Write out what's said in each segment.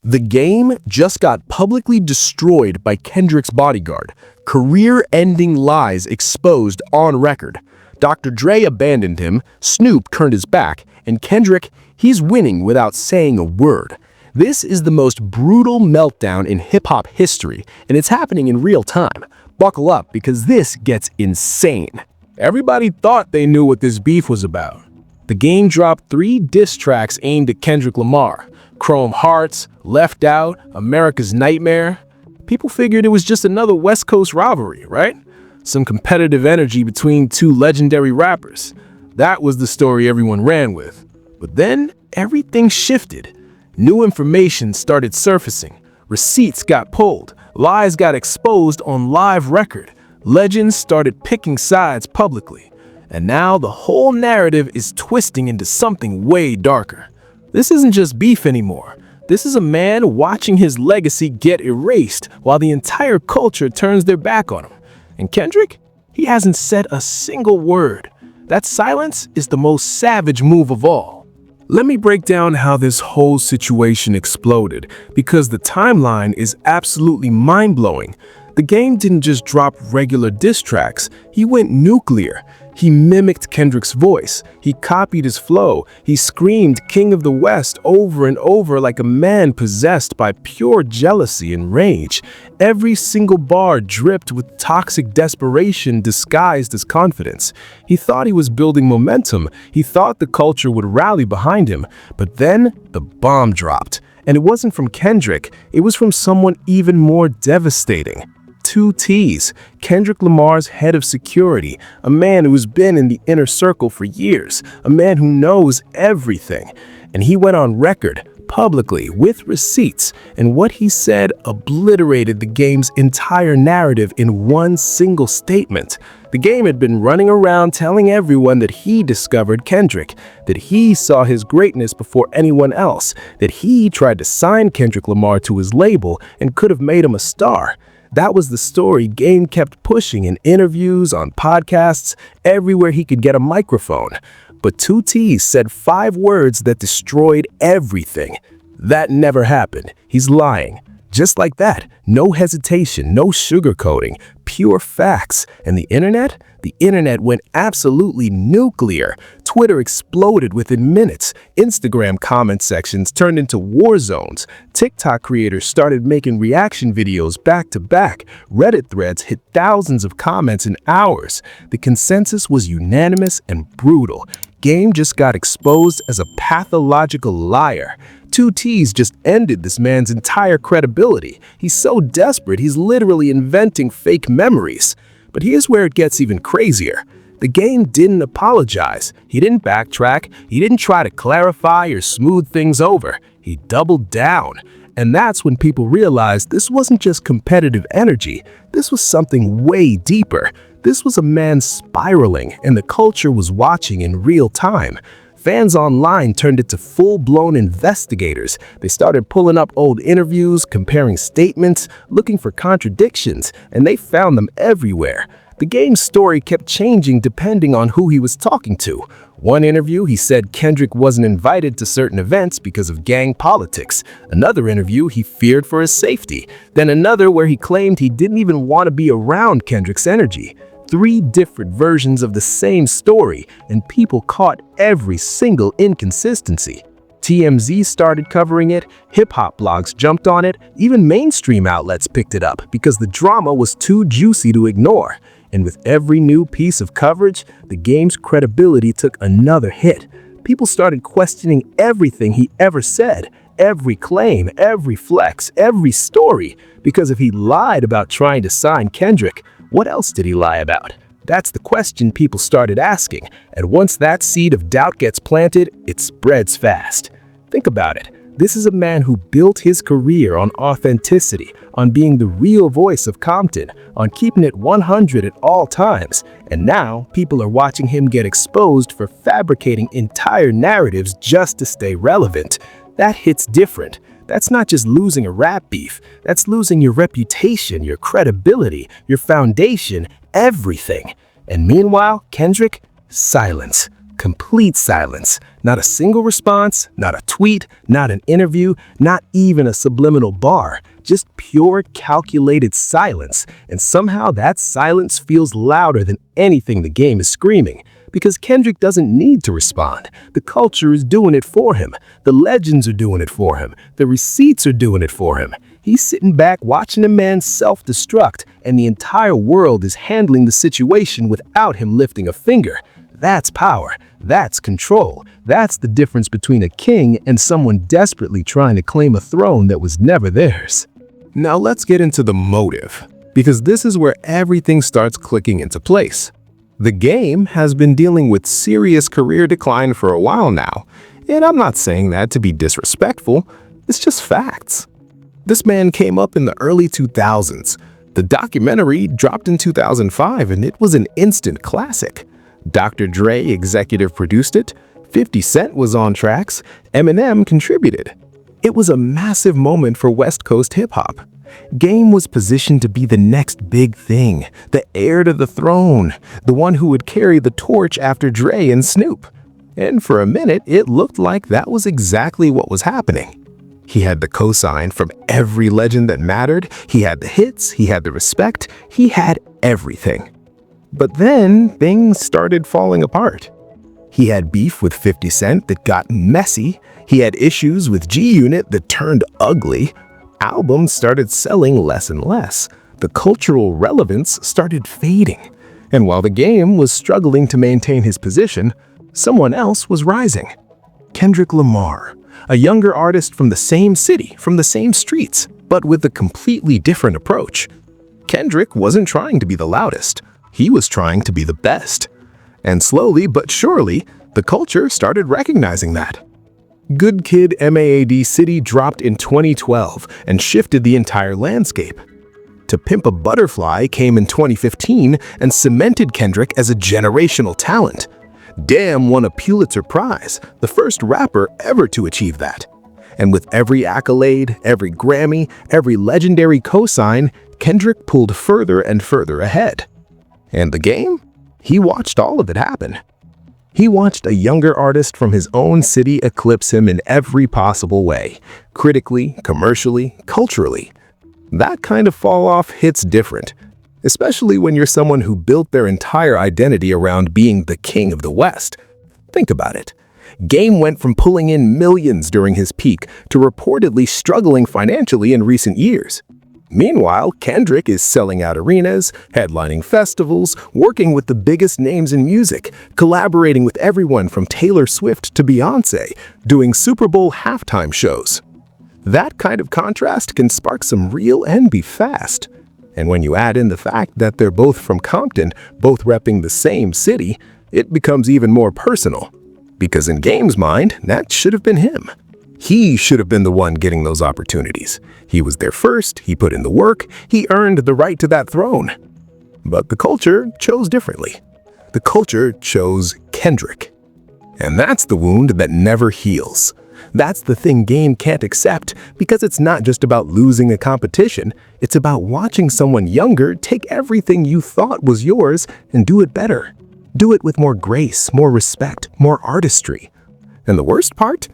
The game just got publicly destroyed by Kendrick's bodyguard. Career-ending lies exposed on record. Dr. Dre abandoned him, Snoop turned his back, and Kendrick, he's winning without saying a word. This is the most brutal meltdown in hip-hop history, and it's happening in real time. Buckle up, because this gets insane. Everybody thought they knew what this beef was about. The game dropped 3 diss tracks aimed at Kendrick Lamar. Chrome Hearts, Left Out, America's Nightmare. People figured it was just another West Coast rivalry, right? Some competitive energy between 2 legendary rappers. That was the story everyone ran with. But then, everything shifted. New information started surfacing. Receipts got pulled. Lies got exposed on live record. Legends started picking sides publicly. And now the whole narrative is twisting into something way darker. This isn't just beef anymore. This is a man watching his legacy get erased while the entire culture turns their back on him. And Kendrick? He hasn't said a single word. That silence is the most savage move of all. Let me break down how this whole situation exploded, because the timeline is absolutely mind-blowing. The game didn't just drop regular diss tracks, he went nuclear. He mimicked Kendrick's voice, he copied his flow, he screamed King of the West over and over like a man possessed by pure jealousy and rage. Every single bar dripped with toxic desperation disguised as confidence. He thought he was building momentum, he thought the culture would rally behind him, but then the bomb dropped. And it wasn't from Kendrick, it was from someone even more devastating. 2 T's, Kendrick Lamar's head of security, a man who's been in the inner circle for years, a man who knows everything. And he went on record, publicly, with receipts, and what he said obliterated the game's entire narrative in one single statement. The game had been running around telling everyone that he discovered Kendrick, that he saw his greatness before anyone else, that he tried to sign Kendrick Lamar to his label and could have made him a star. That was the story Game kept pushing in interviews, on podcasts, everywhere he could get a microphone. But 2 T's said 5 words that destroyed everything. That never happened. He's lying. Just like that, no hesitation, no sugarcoating, pure facts. And the internet? The internet went absolutely nuclear. Twitter exploded within minutes. Instagram comment sections turned into war zones. TikTok creators started making reaction videos back to back. Reddit threads hit thousands of comments in hours. The consensus was unanimous and brutal. Game just got exposed as a pathological liar. 2 T's just ended this man's entire credibility. He's so desperate, he's literally inventing fake memories. But here's where it gets even crazier. The game didn't apologize. He didn't backtrack. He didn't try to clarify or smooth things over. He doubled down. And that's when people realized this wasn't just competitive energy. This was something way deeper. This was a man spiraling, and the culture was watching in real time. Fans online turned into full-blown investigators. They started pulling up old interviews, comparing statements, looking for contradictions, and they found them everywhere. The game's story kept changing depending on who he was talking to. One interview, he said Kendrick wasn't invited to certain events because of gang politics. Another interview, he feared for his safety. Then another where he claimed he didn't even want to be around Kendrick's energy. 3 different versions of the same story, and people caught every single inconsistency. TMZ started covering it, hip-hop blogs jumped on it, even mainstream outlets picked it up because the drama was too juicy to ignore. And with every new piece of coverage, the game's credibility took another hit. People started questioning everything he ever said, every claim, every flex, every story, because if he lied about trying to sign Kendrick, what else did he lie about? That's the question people started asking, and once that seed of doubt gets planted, it spreads fast. Think about it. This is a man who built his career on authenticity, on being the real voice of Compton, on keeping it 100 at all times, and now people are watching him get exposed for fabricating entire narratives just to stay relevant. That hits different. That's not just losing a rap beef, that's losing your reputation, your credibility, your foundation, everything. And meanwhile, Kendrick, silence. Complete silence. Not a single response, not a tweet, not an interview, not even a subliminal bar. Just pure calculated silence. And somehow that silence feels louder than anything the game is screaming. Because Kendrick doesn't need to respond. The culture is doing it for him. The legends are doing it for him. The receipts are doing it for him. He's sitting back watching a man self-destruct, and the entire world is handling the situation without him lifting a finger. That's power. That's control. That's the difference between a king and someone desperately trying to claim a throne that was never theirs. Now let's get into the motive, because this is where everything starts clicking into place. The game has been dealing with serious career decline for a while now, and I'm not saying that to be disrespectful, it's just facts. This man came up in the early 2000s. The documentary dropped in 2005 and it was an instant classic. Dr. Dre executive produced it, 50 Cent was on tracks, Eminem contributed. It was a massive moment for West Coast hip-hop. Game was positioned to be the next big thing, the heir to the throne, the one who would carry the torch after Dre and Snoop. And for a minute, it looked like that was exactly what was happening. He had the cosign from every legend that mattered, he had the hits, he had the respect, he had everything. But then things started falling apart. He had beef with 50 Cent that got messy, he had issues with G-Unit that turned ugly, albums started selling less and less, the cultural relevance started fading. And while the game was struggling to maintain his position, someone else was rising. Kendrick Lamar, a younger artist from the same city, from the same streets, but with a completely different approach. Kendrick wasn't trying to be the loudest, he was trying to be the best. And slowly but surely, the culture started recognizing that. Good Kid, M.A.A.D. City dropped in 2012 and shifted the entire landscape. To Pimp a Butterfly came in 2015 and cemented Kendrick as a generational talent. Damn won a Pulitzer Prize, the first rapper ever to achieve that. And with every accolade, every Grammy, every legendary cosign, Kendrick pulled further and further ahead. And the game? He watched all of it happen. He watched a younger artist from his own city eclipse him in every possible way, critically, commercially, culturally. That kind of fall-off hits different, especially when you're someone who built their entire identity around being the king of the West. Think about it. Game went from pulling in millions during his peak to reportedly struggling financially in recent years. Meanwhile, Kendrick is selling out arenas, headlining festivals, working with the biggest names in music, collaborating with everyone from Taylor Swift to Beyoncé, doing Super Bowl halftime shows. That kind of contrast can spark some real envy fast. And when you add in the fact that they're both from Compton, both repping the same city, it becomes even more personal. Because in Game's mind, that should have been him. He should have been the one getting those opportunities. He was there first, he put in the work, he earned the right to that throne. But the culture chose differently. The culture chose Kendrick. And that's the wound that never heals. That's the thing Game can't accept, because it's not just about losing a competition, it's about watching someone younger take everything you thought was yours and do it better. Do it with more grace, more respect, more artistry. And the worst part?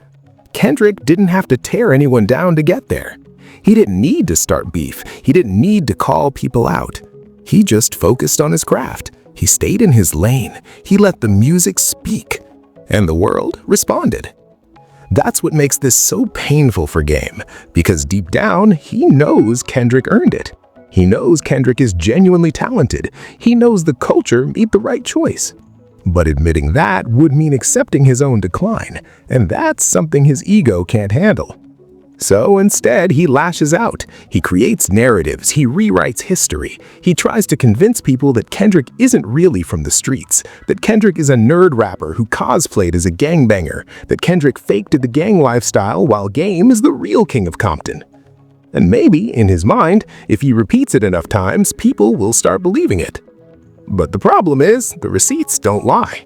Kendrick didn't have to tear anyone down to get there. He didn't need to start beef. He didn't need to call people out. He just focused on his craft. He stayed in his lane. He let the music speak. And the world responded. That's what makes this so painful for Game, because deep down, he knows Kendrick earned it. He knows Kendrick is genuinely talented. He knows the culture made the right choice. But admitting that would mean accepting his own decline, and that's something his ego can't handle. So instead, he lashes out. He creates narratives. He rewrites history. He tries to convince people that Kendrick isn't really from the streets, that Kendrick is a nerd rapper who cosplayed as a gangbanger, that Kendrick faked the gang lifestyle while Game is the real king of Compton. And maybe, in his mind, if he repeats it enough times, people will start believing it. But the problem is, the receipts don't lie.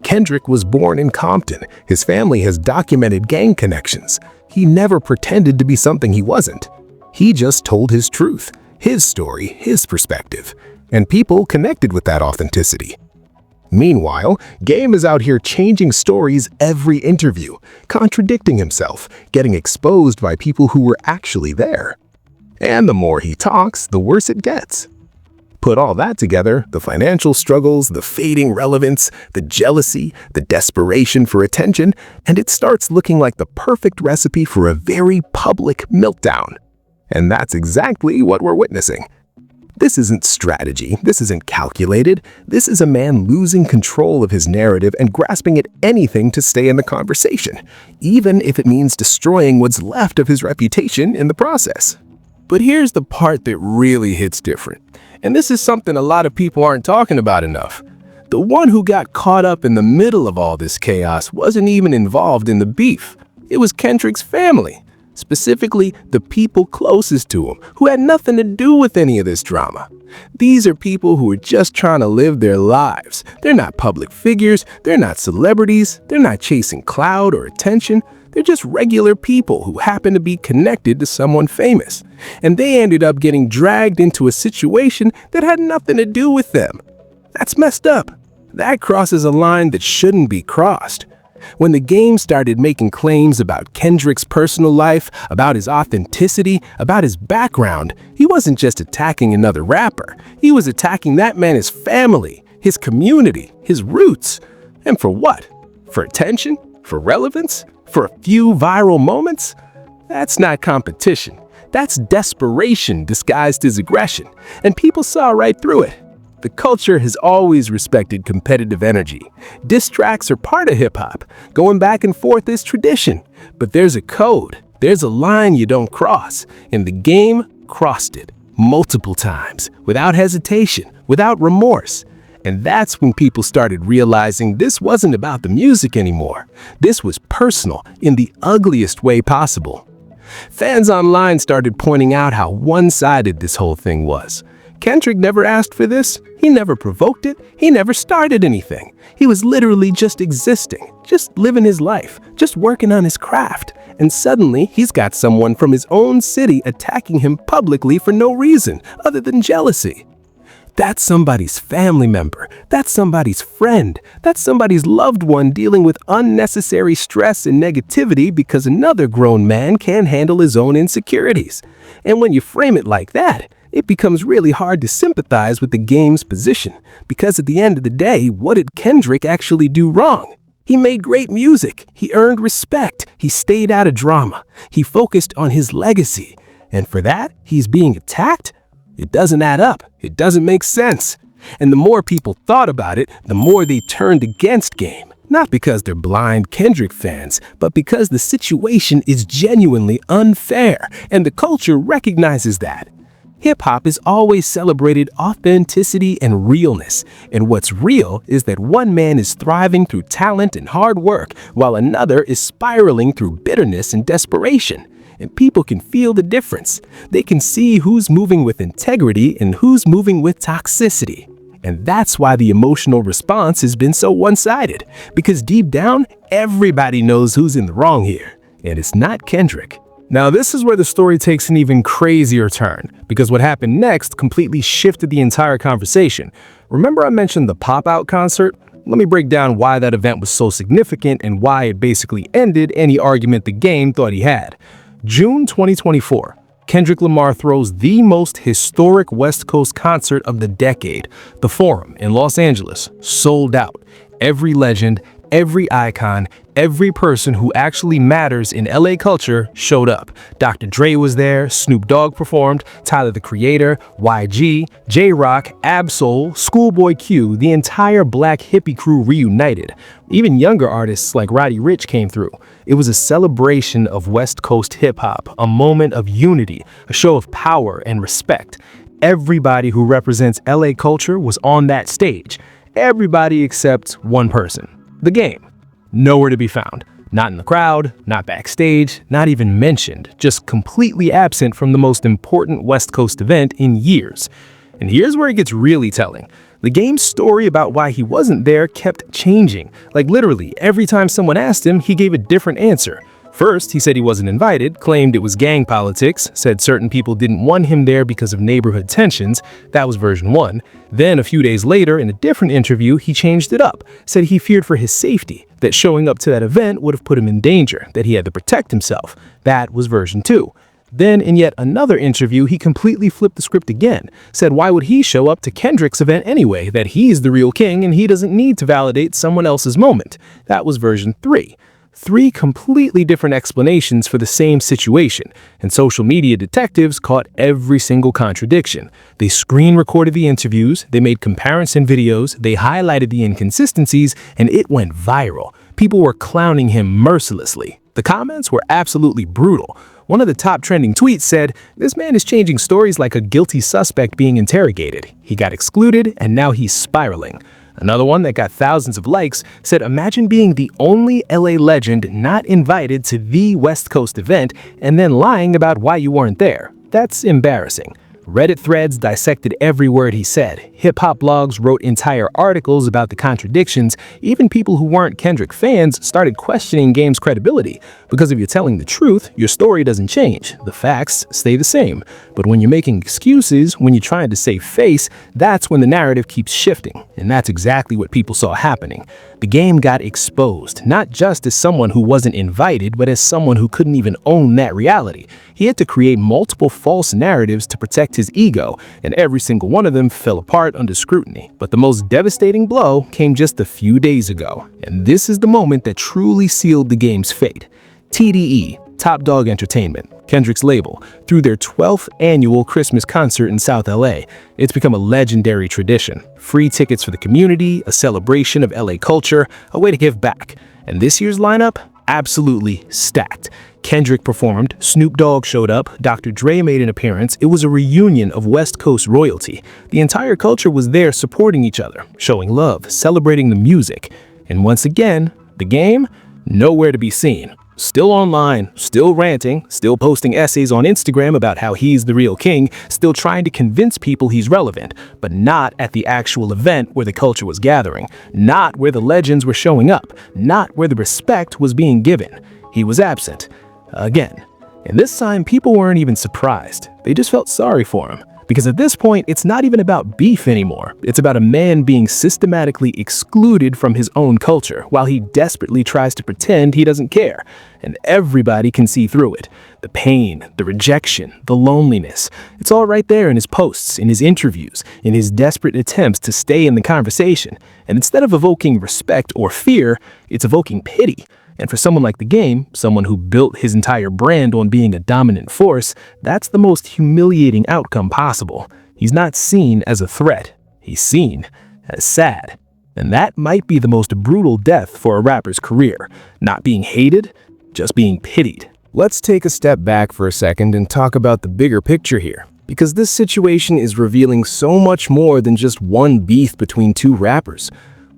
Kendrick was born in Compton. His family has documented gang connections. He never pretended to be something he wasn't. He just told his truth, his story, his perspective, and people connected with that authenticity. Meanwhile, Game is out here changing stories every interview, contradicting himself, getting exposed by people who were actually there. And the more he talks, the worse it gets. Put all that together, the financial struggles, the fading relevance, the jealousy, the desperation for attention, and it starts looking like the perfect recipe for a very public meltdown. And that's exactly what we're witnessing. This isn't strategy, this isn't calculated, this is a man losing control of his narrative and grasping at anything to stay in the conversation, even if it means destroying what's left of his reputation in the process. But here's the part that really hits different. And this is something a lot of people aren't talking about enough. The one who got caught up in the middle of all this chaos wasn't even involved in the beef. It was Kendrick's family, specifically the people closest to him, who had nothing to do with any of this drama. These are people who are just trying to live their lives. They're not public figures, they're not celebrities, they're not chasing clout or attention. They're just regular people who happen to be connected to someone famous. And they ended up getting dragged into a situation that had nothing to do with them. That's messed up. That crosses a line that shouldn't be crossed. When the game started making claims about Kendrick's personal life, about his authenticity, about his background, he wasn't just attacking another rapper. He was attacking that man's family, his community, his roots. And for what? For attention? For relevance? For a few viral moments? That's not competition. That's desperation disguised as aggression, and people saw right through it. The culture has always respected competitive energy. Diss tracks are part of hip-hop. Going back and forth is tradition. But there's a code. There's a line you don't cross, and the game crossed it multiple times, without hesitation, without remorse. And that's when people started realizing this wasn't about the music anymore. This was personal in the ugliest way possible. Fans online started pointing out how one-sided this whole thing was. Kendrick never asked for this. He never provoked it. He never started anything. He was literally just existing, just living his life, just working on his craft. And suddenly, he's got someone from his own city attacking him publicly for no reason other than jealousy. That's somebody's family member. That's somebody's friend. That's somebody's loved one dealing with unnecessary stress and negativity because another grown man can't handle his own insecurities. And when you frame it like that, it becomes really hard to sympathize with the game's position, because at the end of the day, what did Kendrick actually do wrong? He made great music. He earned respect. He stayed out of drama. He focused on his legacy. And for that, he's being attacked? It doesn't add up. It doesn't make sense. And the more people thought about it, the more they turned against Game. Not because they're blind Kendrick fans, but because the situation is genuinely unfair, and the culture recognizes that. Hip-hop has always celebrated authenticity and realness, and what's real is that one man is thriving through talent and hard work, while another is spiraling through bitterness and desperation. And people can feel the difference. They can see who's moving with integrity and who's moving with toxicity. And that's why the emotional response has been so one-sided, because deep down, everybody knows who's in the wrong here, and it's not Kendrick. Now, this is where the story takes an even crazier turn, because what happened next completely shifted the entire conversation. Remember I mentioned the Pop-Out concert? Let me break down why that event was so significant and why it basically ended any argument the game thought he had. June 2024, Kendrick Lamar throws the most historic West Coast concert of the decade. The Forum in Los Angeles, sold out. Every legend, every icon, every person who actually matters in LA culture showed up. Dr. Dre was there, Snoop Dogg performed, Tyler the Creator, YG, J-Rock, Ab-Soul, Schoolboy Q, the entire black hippie crew reunited. Even younger artists like Roddy Ricch came through. It was a celebration of West Coast hip-hop, a moment of unity, a show of power and respect. Everybody who represents LA culture was on that stage. Everybody except one person. The Game. Nowhere to be found. Not in the crowd, not backstage, not even mentioned, just completely absent from the most important West Coast event in years. And here's where it gets really telling. The Game's story about why he wasn't there kept changing. Like literally, every time someone asked him, he gave a different answer. First, he said he wasn't invited, claimed it was gang politics, said certain people didn't want him there because of neighborhood tensions. That was version 1. Then, a few days later, in a different interview, he changed it up, said he feared for his safety, that showing up to that event would have put him in danger, that he had to protect himself. That was version 2. Then, in yet another interview, he completely flipped the script again, said why would he show up to Kendrick's event anyway, that he's the real king and he doesn't need to validate someone else's moment. That was version 3. 3 completely different explanations for the same situation, and social media detectives caught every single contradiction. They screen recorded the interviews, they made comparison videos, they highlighted the inconsistencies, and it went viral. People were clowning him mercilessly. The comments were absolutely brutal. One of the top trending tweets said, "This man is changing stories like a guilty suspect being interrogated. He got excluded, and now he's spiraling." Another one that got thousands of likes said, "Imagine being the only LA legend not invited to the West Coast event and then lying about why you weren't there. That's embarrassing." Reddit threads dissected every word he said. Hip-hop blogs wrote entire articles about the contradictions. Even people who weren't Kendrick fans started questioning Game's credibility. Because if you're telling the truth, your story doesn't change. The facts stay the same. But when you're making excuses, when you're trying to save face, that's when the narrative keeps shifting. And that's exactly what people saw happening. The Game got exposed, not just as someone who wasn't invited, but as someone who couldn't even own that reality. He had to create multiple false narratives to protect his ego, and every single one of them fell apart under scrutiny. But the most devastating blow came just a few days ago, and this is the moment that truly sealed the Game's fate. TDE, Top Dog Entertainment, Kendrick's label, threw their 12th annual Christmas concert in South LA. It's become a legendary tradition. Free tickets for the community, a celebration of LA culture, a way to give back. And this year's lineup? Absolutely stacked. Kendrick performed, Snoop Dogg showed up, Dr. Dre made an appearance. It was a reunion of West Coast royalty. The entire culture was there supporting each other, showing love, celebrating the music. And once again, the Game? Nowhere to be seen. Still online, still ranting, still posting essays on Instagram about how he's the real king, still trying to convince people he's relevant, but not at the actual event where the culture was gathering, not where the legends were showing up, not where the respect was being given. He was absent. Again. And this time, people weren't even surprised. They just felt sorry for him. Because at this point, it's not even about beef anymore. It's about a man being systematically excluded from his own culture while he desperately tries to pretend he doesn't care. And everybody can see through it. The pain, the rejection, the loneliness. It's all right there in his posts, in his interviews, in his desperate attempts to stay in the conversation. And instead of evoking respect or fear, it's evoking pity. And for someone like the Game, someone who built his entire brand on being a dominant force, that's the most humiliating outcome possible. He's not seen as a threat. He's seen as sad. And that might be the most brutal death for a rapper's career. Not being hated, just being pitied. Let's take a step back for a second and talk about the bigger picture here. Because this situation is revealing so much more than just one beef between two rappers.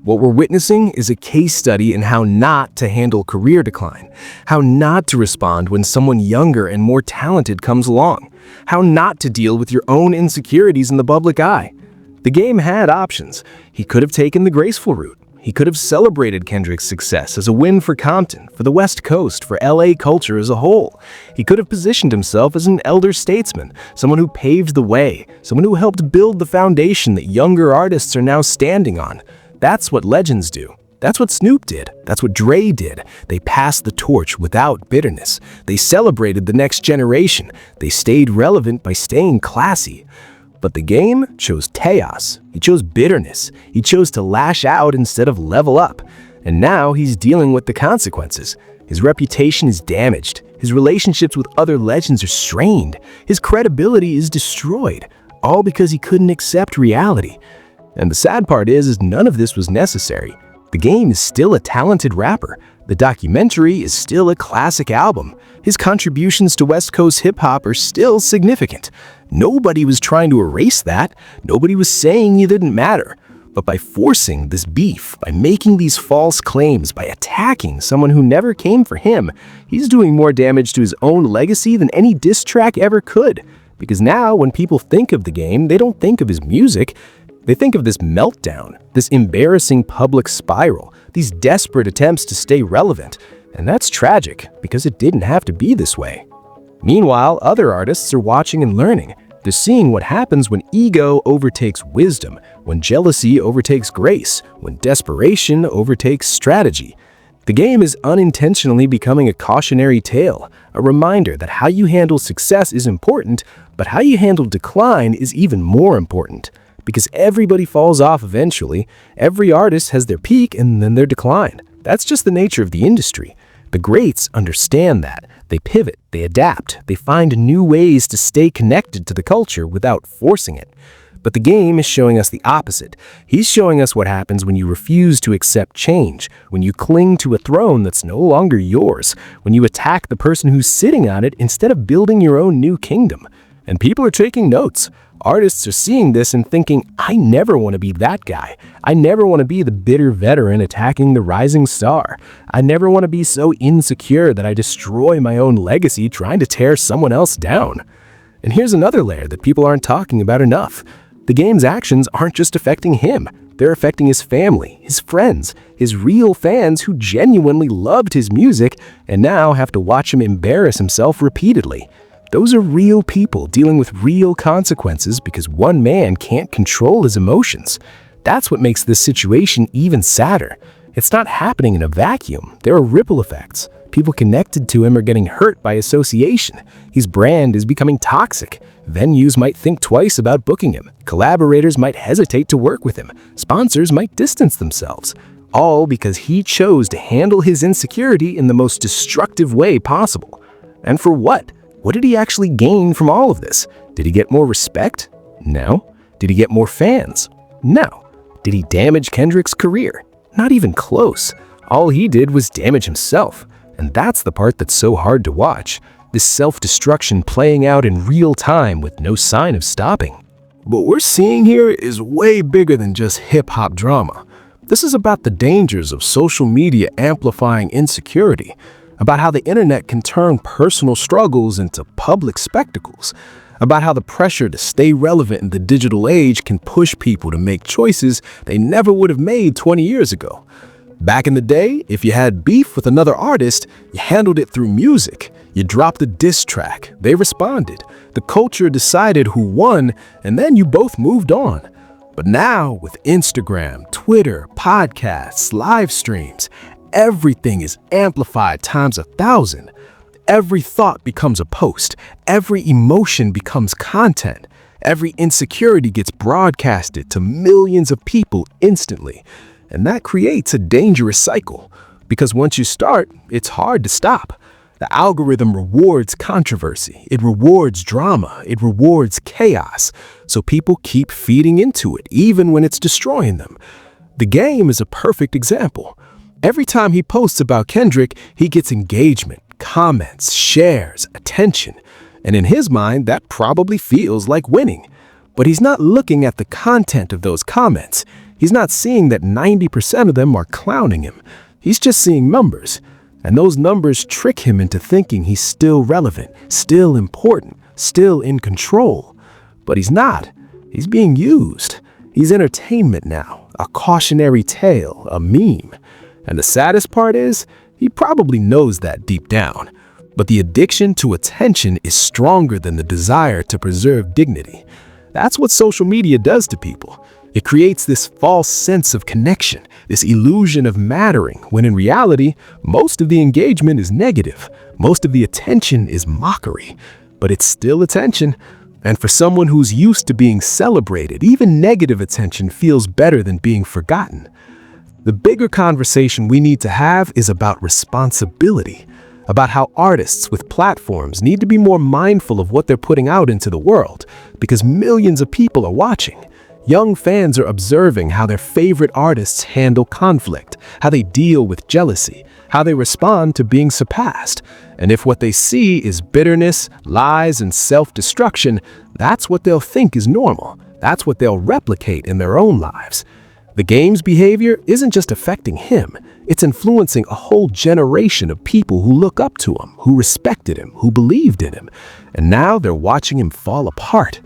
What we're witnessing is a case study in how not to handle career decline, how not to respond when someone younger and more talented comes along, how not to deal with your own insecurities in the public eye. The Game had options. He could have taken the graceful route. He could have celebrated Kendrick's success as a win for Compton, for the West Coast, for LA culture as a whole. He could have positioned himself as an elder statesman, someone who paved the way, someone who helped build the foundation that younger artists are now standing on. That's what legends do. That's what Snoop did. That's what Dre did. They passed the torch without bitterness. They celebrated the next generation. They stayed relevant by staying classy. But the Game chose chaos. He chose bitterness. He chose to lash out instead of level up. And now he's dealing with the consequences. His reputation is damaged. His relationships with other legends are strained. His credibility is destroyed. All because he couldn't accept reality. And the sad part is none of this was necessary. The Game is still a talented rapper. The documentary is still a classic album. His contributions to West Coast hip-hop are still significant. Nobody was trying to erase that. Nobody was saying he didn't matter. But by forcing this beef, by making these false claims, by attacking someone who never came for him, he's doing more damage to his own legacy than any diss track ever could. Because now, when people think of the Game, they don't think of his music. They think of this meltdown, this embarrassing public spiral, these desperate attempts to stay relevant. And that's tragic, because it didn't have to be this way. Meanwhile, other artists are watching and learning. They're seeing what happens when ego overtakes wisdom, when jealousy overtakes grace, when desperation overtakes strategy. The game is unintentionally becoming a cautionary tale, a reminder that how you handle success is important, but how you handle decline is even more important. Because everybody falls off eventually, every artist has their peak and then their decline. That's just the nature of the industry. The greats understand that. They pivot, they adapt, they find new ways to stay connected to the culture without forcing it. But the game is showing us the opposite. He's showing us what happens when you refuse to accept change, when you cling to a throne that's no longer yours, when you attack the person who's sitting on it instead of building your own new kingdom. And people are taking notes. Artists are seeing this and thinking, I never want to be that guy. I never want to be the bitter veteran attacking the rising star. I never want to be so insecure that I destroy my own legacy trying to tear someone else down. And here's another layer that people aren't talking about enough. The game's actions aren't just affecting him. They're affecting his family, his friends, his real fans who genuinely loved his music and now have to watch him embarrass himself repeatedly. Those are real people dealing with real consequences because one man can't control his emotions. That's what makes this situation even sadder. It's not happening in a vacuum. There are ripple effects. People connected to him are getting hurt by association. His brand is becoming toxic. Venues might think twice about booking him. Collaborators might hesitate to work with him. Sponsors might distance themselves. All because he chose to handle his insecurity in the most destructive way possible. And for what? What did he actually gain from all of this? Did he get more respect? No. Did he get more fans? No. Did he damage Kendrick's career? Not even close. All he did was damage himself. And that's the part that's so hard to watch. This self-destruction playing out in real time with no sign of stopping. What we're seeing here is way bigger than just hip-hop drama. This is about the dangers of social media amplifying insecurity, about how the internet can turn personal struggles into public spectacles, about how the pressure to stay relevant in the digital age can push people to make choices they never would have made 20 years ago. Back in the day, if you had beef with another artist, you handled it through music. You dropped a diss track, they responded, the culture decided who won, and then you both moved on. But now, with Instagram, Twitter, podcasts, live streams, everything is amplified times 1,000. Every thought becomes a post. Every emotion becomes content. Every insecurity gets broadcasted to millions of people instantly. And that creates a dangerous cycle, because once you start, it's hard to stop. The algorithm rewards controversy, it rewards drama, it rewards chaos, so people keep feeding into it, even when it's destroying them. The game is a perfect example. Every time he posts about Kendrick, he gets engagement, comments, shares, attention. And in his mind, that probably feels like winning. But he's not looking at the content of those comments. He's not seeing that 90% of them are clowning him. He's just seeing numbers. And those numbers trick him into thinking he's still relevant, still important, still in control. But he's not. He's being used. He's entertainment now, a cautionary tale, a meme. And the saddest part is, he probably knows that deep down. But the addiction to attention is stronger than the desire to preserve dignity. That's what social media does to people. It creates this false sense of connection, this illusion of mattering, when in reality, most of the engagement is negative. Most of the attention is mockery. But it's still attention. And for someone who's used to being celebrated, even negative attention feels better than being forgotten. The bigger conversation we need to have is about responsibility, about how artists with platforms need to be more mindful of what they're putting out into the world, because millions of people are watching. Young fans are observing how their favorite artists handle conflict, how they deal with jealousy, how they respond to being surpassed. And if what they see is bitterness, lies, and self-destruction, that's what they'll think is normal. That's what they'll replicate in their own lives. The game's behavior isn't just affecting him, it's influencing a whole generation of people who look up to him, who respected him, who believed in him. And now they're watching him fall apart.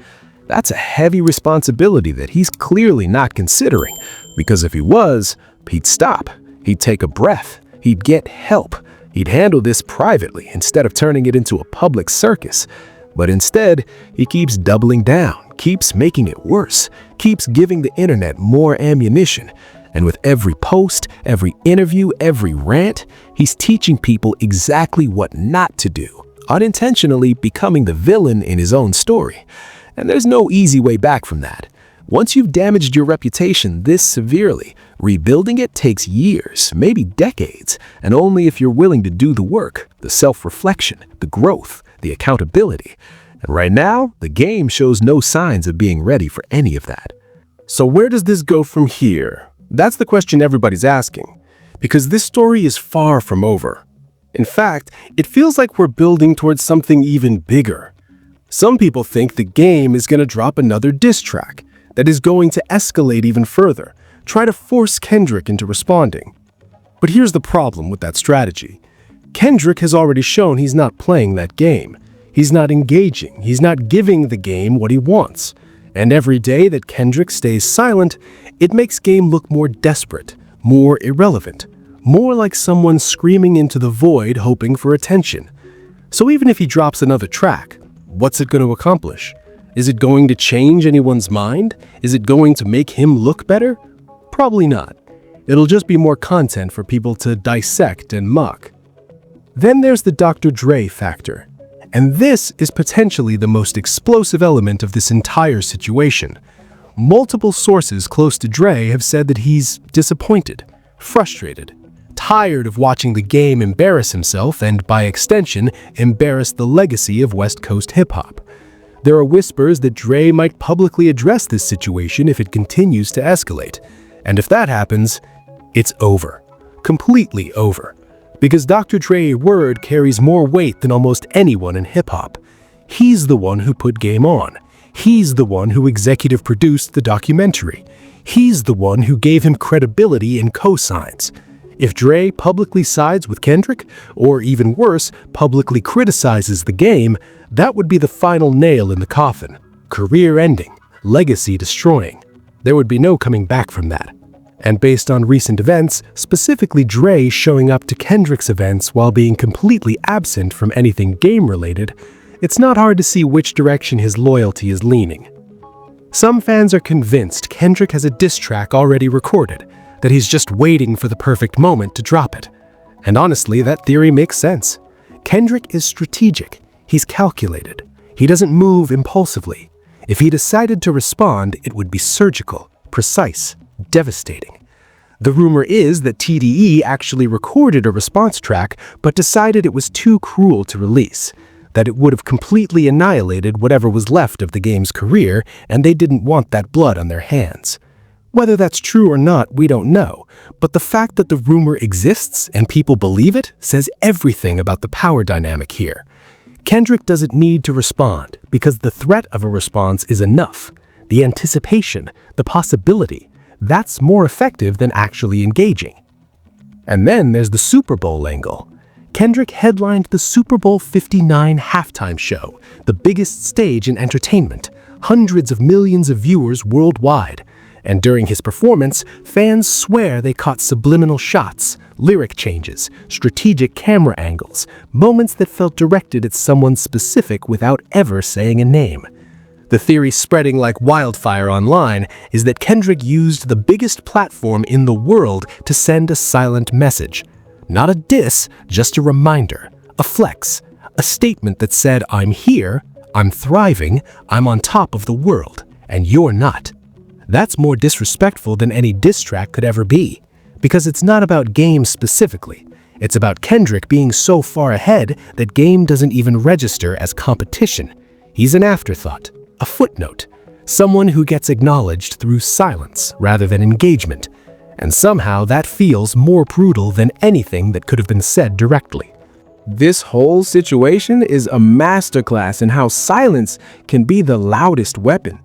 That's a heavy responsibility that he's clearly not considering, because if he was, he'd stop, he'd take a breath, he'd get help. He'd handle this privately instead of turning it into a public circus. But instead, he keeps doubling down, keeps making it worse, keeps giving the internet more ammunition. And with every post, every interview, every rant, he's teaching people exactly what not to do, unintentionally becoming the villain in his own story. And there's no easy way back from that. Once you've damaged your reputation this severely, rebuilding it takes years, maybe decades, and only if you're willing to do the work, the self-reflection, the growth, the accountability. And right now, the game shows no signs of being ready for any of that. So where does this go from here? That's the question everybody's asking, because this story is far from over. In fact, it feels like we're building towards something even bigger. Some people think the game is going to drop another diss track that is going to escalate even further, try to force Kendrick into responding. But here's the problem with that strategy. Kendrick has already shown he's not playing that game. He's not engaging. He's not giving the game what he wants. And every day that Kendrick stays silent, it makes game look more desperate, more irrelevant, more like someone screaming into the void hoping for attention. So even if he drops another track, what's it going to accomplish? Is it going to change anyone's mind? Is it going to make him look better? Probably not. It'll just be more content for people to dissect and mock. Then there's the Dr. Dre factor. And this is potentially the most explosive element of this entire situation. Multiple sources close to Dre have said that he's disappointed, frustrated, tired of watching the game embarrass himself and, by extension, embarrass the legacy of West Coast hip-hop. There are whispers that Dre might publicly address this situation if it continues to escalate. And if that happens, it's over. Completely over. Because Dr. Dre's word carries more weight than almost anyone in hip-hop. He's the one who put Game on. He's the one who executive produced the documentary. He's the one who gave him credibility and cosigns. If Dre publicly sides with Kendrick, or even worse, publicly criticizes the game, that would be the final nail in the coffin. Career ending, legacy destroying. There would be no coming back from that. And based on recent events, specifically Dre showing up to Kendrick's events while being completely absent from anything game-related, it's not hard to see which direction his loyalty is leaning. Some fans are convinced Kendrick has a diss track already recorded, that he's just waiting for the perfect moment to drop it. And honestly, that theory makes sense. Kendrick is strategic. He's calculated. He doesn't move impulsively. If he decided to respond, it would be surgical, precise, devastating. The rumor is that TDE actually recorded a response track but decided it was too cruel to release, that it would have completely annihilated whatever was left of the game's career, and they didn't want that blood on their hands. Whether that's true or not, we don't know, but the fact that the rumor exists and people believe it says everything about the power dynamic here. Kendrick doesn't need to respond because the threat of a response is enough. The anticipation, the possibility, that's more effective than actually engaging. And then there's the Super Bowl angle. Kendrick headlined the Super Bowl 59 halftime show, the biggest stage in entertainment, hundreds of millions of viewers worldwide. And during his performance, fans swear they caught subliminal shots, lyric changes, strategic camera angles, moments that felt directed at someone specific without ever saying a name. The theory spreading like wildfire online is that Kendrick used the biggest platform in the world to send a silent message. Not a diss, just a reminder, a flex, a statement that said, I'm here, I'm thriving, I'm on top of the world, and you're not. That's more disrespectful than any diss track could ever be, because it's not about Game specifically. It's about Kendrick being so far ahead that Game doesn't even register as competition. He's an afterthought, a footnote, someone who gets acknowledged through silence rather than engagement. And somehow that feels more brutal than anything that could have been said directly. This whole situation is a masterclass in how silence can be the loudest weapon.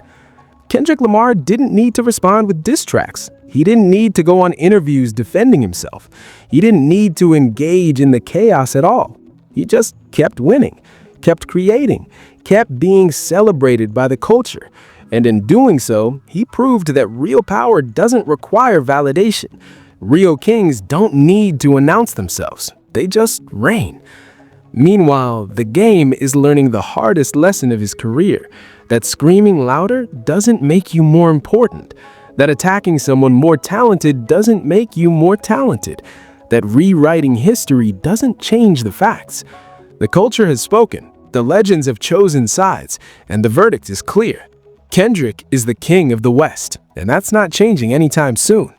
Kendrick Lamar didn't need to respond with diss tracks. He didn't need to go on interviews defending himself. He didn't need to engage in the chaos at all. He just kept winning, kept creating, kept being celebrated by the culture. And in doing so, he proved that real power doesn't require validation. Real kings don't need to announce themselves. they just reign. Meanwhile, the game is learning the hardest lesson of his career, that screaming louder doesn't make you more important, that attacking someone more talented doesn't make you more talented, that rewriting history doesn't change the facts. The culture has spoken, the legends have chosen sides, and the verdict is clear. Kendrick is the king of the West, and that's not changing anytime soon.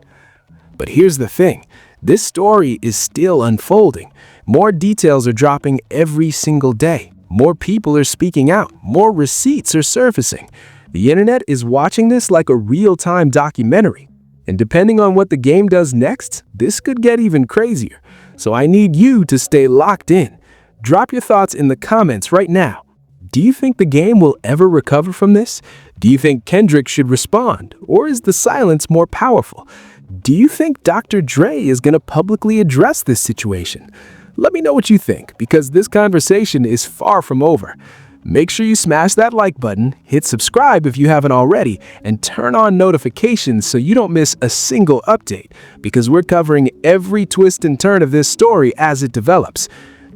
But here's the thing, this story is still unfolding. More details are dropping every single day. More people are speaking out. More receipts are surfacing. The internet is watching this like a real-time documentary. And depending on what the game does next, this could get even crazier. So I need you to stay locked in. Drop your thoughts in the comments right now. Do you think the game will ever recover from this? Do you think Kendrick should respond? Or is the silence more powerful? Do you think Dr. Dre is going to publicly address this situation? Let me know what you think, because this conversation is far from over. Make sure you smash that like button, hit subscribe if you haven't already, and turn on notifications so you don't miss a single update, because we're covering every twist and turn of this story as it develops.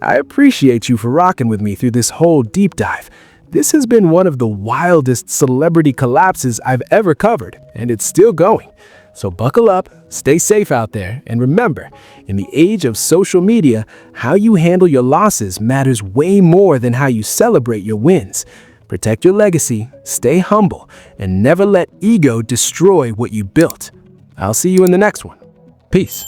I appreciate you for rocking with me through this whole deep dive. This has been one of the wildest celebrity collapses I've ever covered, and it's still going. So buckle up, stay safe out there, and remember, in the age of social media, how you handle your losses matters way more than how you celebrate your wins. Protect your legacy, stay humble, and never let ego destroy what you built. I'll see you in the next one. Peace.